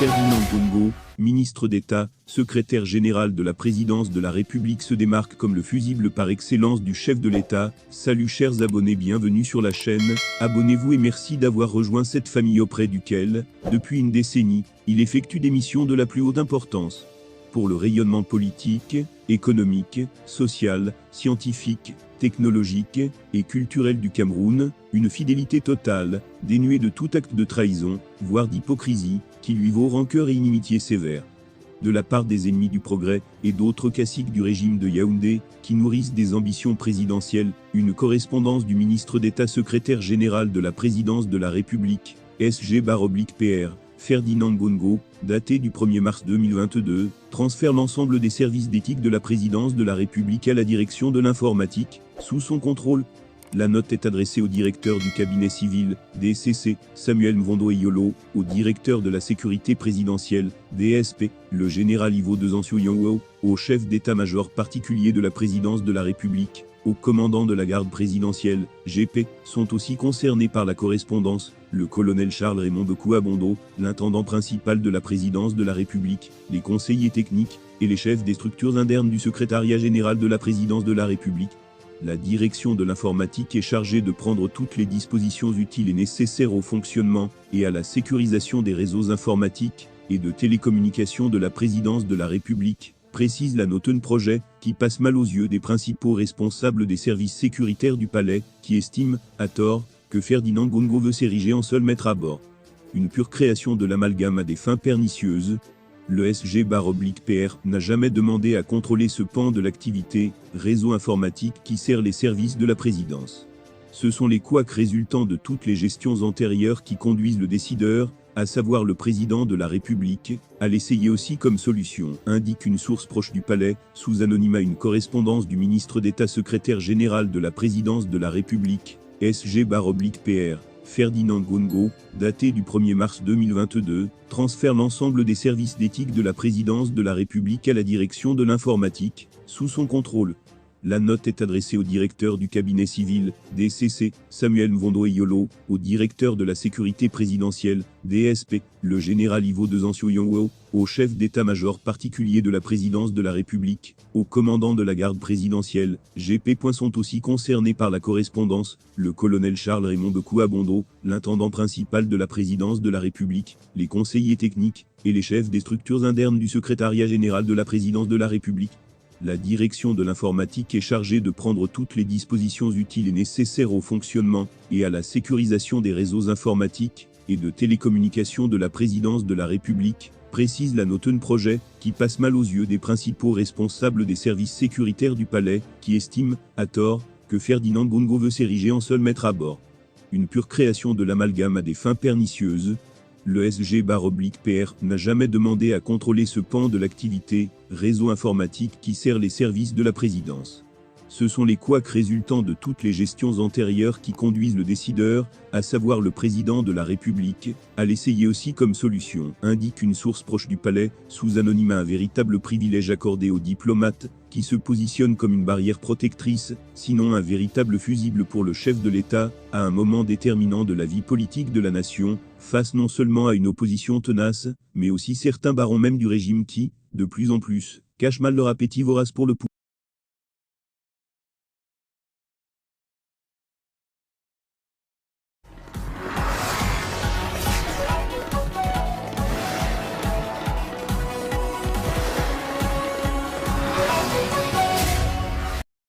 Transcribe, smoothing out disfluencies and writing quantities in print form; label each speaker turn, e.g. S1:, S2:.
S1: Ferdinand Ngongo, ministre d'État, secrétaire général de la présidence de la République, se démarque comme le fusible par excellence du chef de l'État. Salut chers abonnés, bienvenue sur la chaîne, abonnez-vous et merci d'avoir rejoint cette famille auprès duquel, depuis une décennie, il effectue des missions de la plus haute importance. Pour le rayonnement politique, économique, social, scientifique, technologique et culturel du Cameroun, une fidélité totale, dénuée de tout acte de trahison, voire d'hypocrisie, qui lui vaut rancœur et inimitié sévère. De la part des ennemis du progrès et d'autres caciques du régime de Yaoundé, qui nourrissent des ambitions présidentielles, une correspondance du ministre d'État secrétaire général de la présidence de la République, SG/PR, Ferdinand Ngongo, datée du 1er mars 2022, transfère l'ensemble des services d'éthique de la présidence de la République à la direction de l'informatique, sous son contrôle. La note est adressée au directeur du cabinet civil, DCC, Samuel Mvondo Eyolo, au directeur de la sécurité présidentielle, DSP, le général Ivo Dezancio Yongwo, au chef d'état-major particulier de la présidence de la République, au commandant de la garde présidentielle, GP, sont aussi concernés par la correspondance, le colonel Charles Raymond Bekouabondo, l'intendant principal de la présidence de la République, les conseillers techniques, et les chefs des structures internes du secrétariat général de la présidence de la République. La direction de l'informatique est chargée de prendre toutes les dispositions utiles et nécessaires au fonctionnement et à la sécurisation des réseaux informatiques et de télécommunications de la présidence de la République, précise la note. Un projet qui passe mal aux yeux des principaux responsables des services sécuritaires du palais, qui estiment, à tort, que Ferdinand Ngongo veut s'ériger en seul maître à bord. Une pure création de l'amalgame à des fins pernicieuses. Le SG/PR n'a jamais demandé à contrôler ce pan de l'activité, réseau informatique qui sert les services de la présidence. Ce sont les couacs résultant de toutes les gestions antérieures qui conduisent le décideur, à savoir le président de la République, à l'essayer aussi comme solution, indique une source proche du palais, sous anonymat. Une correspondance du ministre d'État secrétaire général de la présidence de la République, SG/PR, Ferdinand Ngongo, datée du 1er mars 2022, transfère l'ensemble des services d'éthique de la présidence de la République à la direction de l'informatique, sous son contrôle. La note est adressée au directeur du cabinet civil, DCC, Samuel Mvondo Eyolo, au directeur de la sécurité présidentielle, DSP, le général Ivo Dezancio Yongwo, au chef d'état-major particulier de la présidence de la République, au commandant de la garde présidentielle, GP. Sont aussi concernés par la correspondance, le colonel Charles Raymond Bekouabondo, l'intendant principal de la présidence de la République, les conseillers techniques, et les chefs des structures internes du secrétariat général de la présidence de la République. La direction de l'informatique est chargée de prendre toutes les dispositions utiles et nécessaires au fonctionnement et à la sécurisation des réseaux informatiques et de télécommunications de la présidence de la République, précise la note. Un projet qui passe mal aux yeux des principaux responsables des services sécuritaires du palais, qui estiment, à tort, que Ferdinand Ngongo veut s'ériger en seul maître à bord. Une pure création de l'amalgame à des fins pernicieuses. Le SG/PR n'a jamais demandé à contrôler ce pan de l'activité, réseau informatique qui sert les services de la présidence. Ce sont les couacs résultant de toutes les gestions antérieures qui conduisent le décideur, à savoir le président de la République, à l'essayer aussi comme solution, indique une source proche du palais, sous anonymat. Un véritable privilège accordé aux diplomates, qui se positionne comme une barrière protectrice, sinon un véritable fusible pour le chef de l'État, à un moment déterminant de la vie politique de la nation, face non seulement à une opposition tenace, mais aussi certains barons même du régime qui, de plus en plus, cachent mal leur appétit vorace pour le pouvoir.